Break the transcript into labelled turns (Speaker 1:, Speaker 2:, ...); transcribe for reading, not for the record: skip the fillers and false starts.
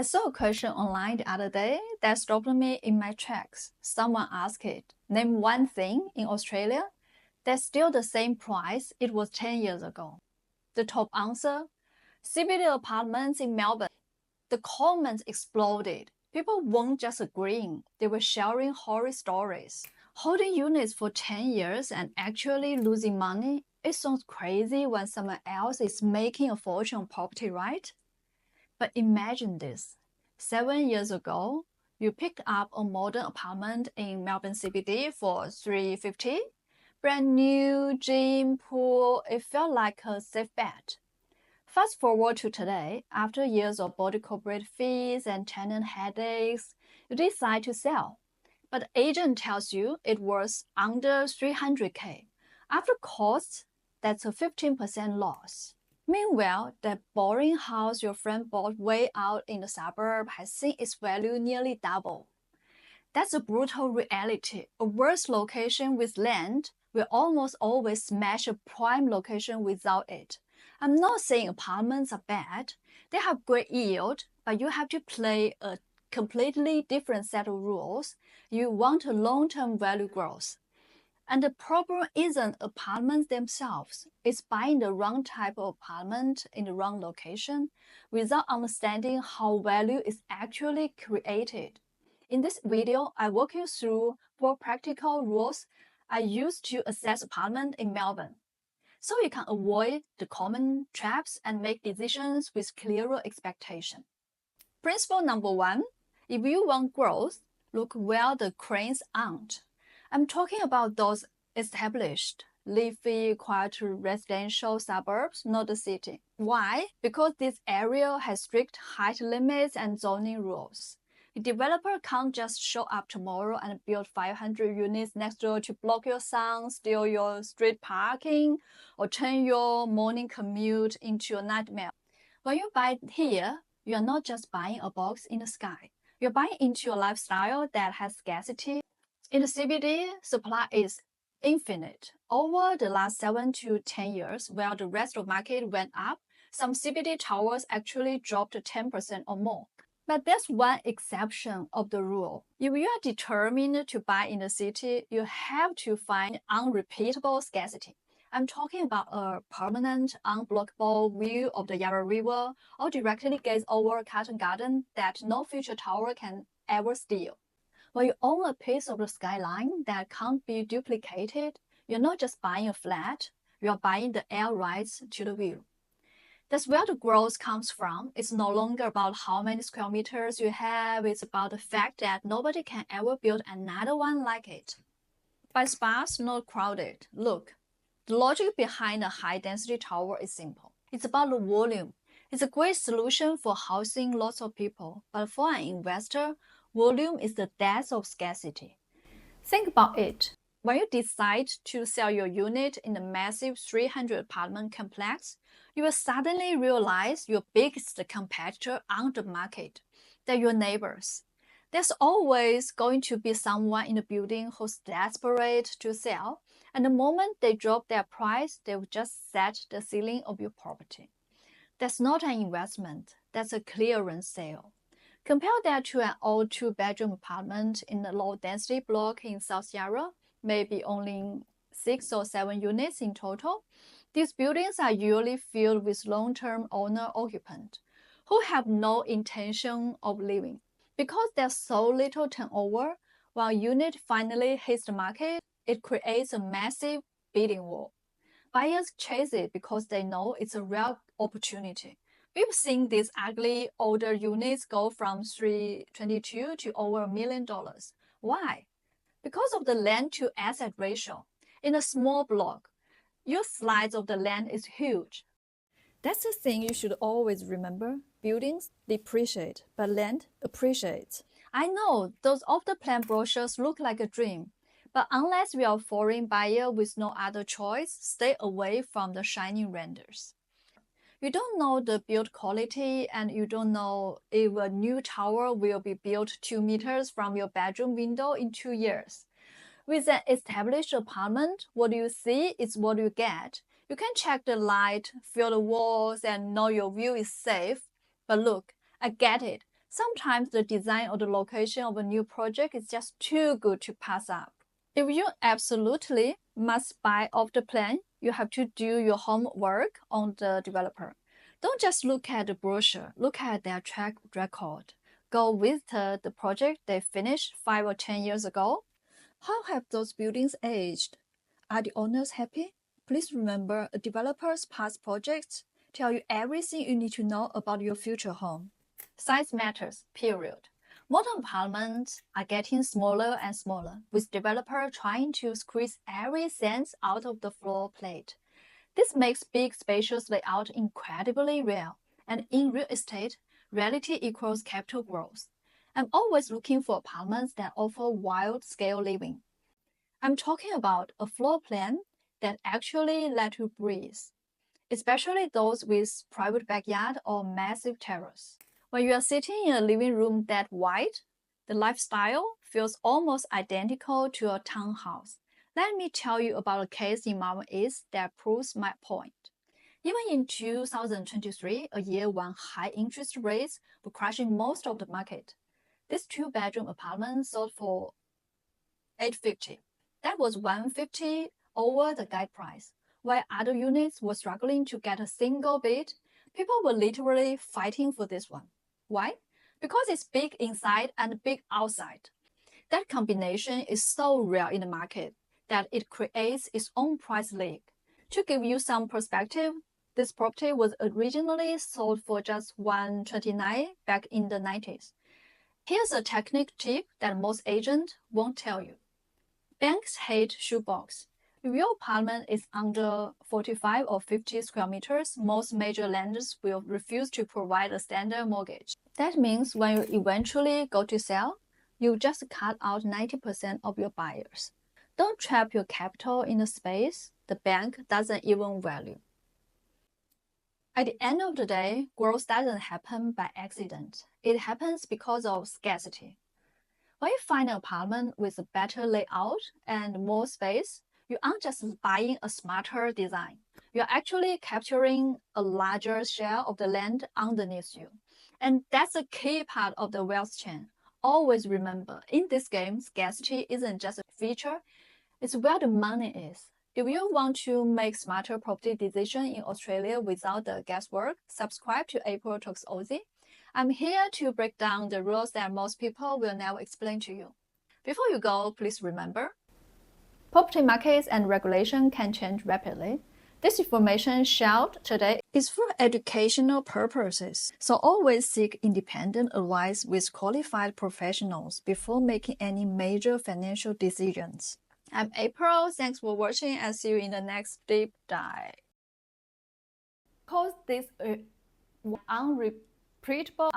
Speaker 1: I saw a question online the other day that stopped me in my tracks. Someone asked it, name one thing in Australia that's still the same price it was 10 years ago. The top answer, CBD apartments in Melbourne. The comments exploded. People weren't just agreeing, they were sharing horror stories. Holding units for 10 years and actually losing money, it sounds crazy when someone else is making a fortune on property, right? But imagine this. 7 years ago, you picked up a modern apartment in Melbourne CBD for $350. Brand new, gym, pool, it felt like a safe bet. Fast forward to today, after years of body corporate fees and tenant headaches, you decide to sell. But the agent tells you it was under $300K. After costs, that's a 15% loss. Meanwhile, that boring house your friend bought way out in the suburb has seen its value nearly double. That's a brutal reality. A worse location with land will almost always smash a prime location without it. I'm not saying apartments are bad. They have great yield, but you have to play a completely different set of rules. You want a long-term value growth. And the problem isn't apartments themselves. It's buying the wrong type of apartment in the wrong location without understanding how value is actually created. In this video, I walk you through 4 practical rules I use to assess apartment in Melbourne, so you can avoid the common traps and make decisions with clearer expectation. Principle number 1, if you want growth, look where the cranes aren't. I'm talking about those established, leafy, quiet residential suburbs, not the city. Why? Because this area has strict height limits and zoning rules. The developer can't just show up tomorrow and build 500 units next door to block your sun, steal your street parking, or turn your morning commute into a nightmare. When you buy here, you are not just buying a box in the sky. You're buying into a lifestyle that has scarcity. In the CBD, supply is infinite. Over the last 7 to 10 years, while the rest of the market went up, some CBD towers actually dropped 10% or more. But there's one exception of the rule. If you are determined to buy in the city, you have to find unrepeatable scarcity. I'm talking about a permanent, unblockable view of the Yarra River or directly gaze over Carlton Garden that no future tower can ever steal. When you own a piece of the skyline that can't be duplicated, you're not just buying a flat, you're buying the air rights to the view. That's where the growth comes from. It's no longer about how many square meters you have, it's about the fact that nobody can ever build another one like it. By sparse, not crowded. Look, the logic behind a high-density tower is simple. It's about the volume. It's a great solution for housing lots of people, but for an investor, volume is the death of scarcity. Think about it. When you decide to sell your unit in a massive 300 apartment complex, you will suddenly realize your biggest competitor on the market, they're your neighbors. There's always going to be someone in the building who's desperate to sell, and the moment they drop their price, they will just set the ceiling of your property. That's not an investment, that's a clearance sale. Compare that to an old 2-bedroom apartment in a low-density block in South Yarra, maybe only 6 or 7 units in total. These buildings are usually filled with long-term owner-occupant who have no intention of leaving. Because there's so little turnover, when a unit finally hits the market, it creates a massive bidding war. Buyers chase it because they know it's a real opportunity. We've seen these ugly older units go from $322 to over $1 million. Why? Because of the land to asset ratio. In a small block, your slice of the land is huge. That's the thing you should always remember. Buildings depreciate, but land appreciates. I know those off-the-plan brochures look like a dream, but unless you are a foreign buyer with no other choice, stay away from the shiny renders. You don't know the build quality, and you don't know if a new tower will be built 2 meters from your bedroom window in 2 years. With an established apartment, what you see is what you get. You can check the light, feel the walls, and know your view is safe. But look, I get it. Sometimes the design or the location of a new project is just too good to pass up. If you absolutely must buy off the plan, you have to do your homework on the developer. Don't just look at the brochure, look at their track record. Go visit the project they finished 5 or 10 years ago. How have those buildings aged? Are the owners happy? Please remember, a developer's past projects tell you everything you need to know about your future home. Size matters, period. Modern apartments are getting smaller and smaller, with developers trying to squeeze every cent out of the floor plate. This makes big, spacious layout incredibly rare, and in real estate, reality equals capital growth. I'm always looking for apartments that offer wild-scale living. I'm talking about a floor plan that actually let you breathe, especially those with private backyard or massive terrace. When you are sitting in a living room that wide, the lifestyle feels almost identical to a townhouse. Let me tell you about a case in Malvern East that proves my point. Even in 2023, a year when high interest rates were crushing most of the market, this two-bedroom apartment sold for $850. That was $150 over the guide price. While other units were struggling to get a single bid, people were literally fighting for this one. Why? Because it's big inside and big outside. That combination is so rare in the market that it creates its own price league. To give you some perspective, this property was originally sold for just $129 back in the 90s. Here's a technical tip that most agents won't tell you. Banks hate shoebox. If your apartment is under 45 or 50 square meters, most major lenders will refuse to provide a standard mortgage. That means when you eventually go to sell, you just cut out 90% of your buyers. Don't trap your capital in a space the bank doesn't even value. At the end of the day, growth doesn't happen by accident. It happens because of scarcity. When you find an apartment with a better layout and more space, you aren't just buying a smarter design. You're actually capturing a larger share of the land underneath you. And that's a key part of the wealth chain. Always remember, in this game, scarcity isn't just a feature, it's where the money is. If you want to make smarter property decisions in Australia without the guesswork, subscribe to April Talks Aussie. I'm here to break down the rules that most people will never explain to you. Before you go, please remember, property markets and regulation can change rapidly. This information shared today is for educational purposes, so always seek independent advice with qualified professionals before making any major financial decisions. I'm April. Thanks for watching and see you in the next deep dive. Because this is unrepeatable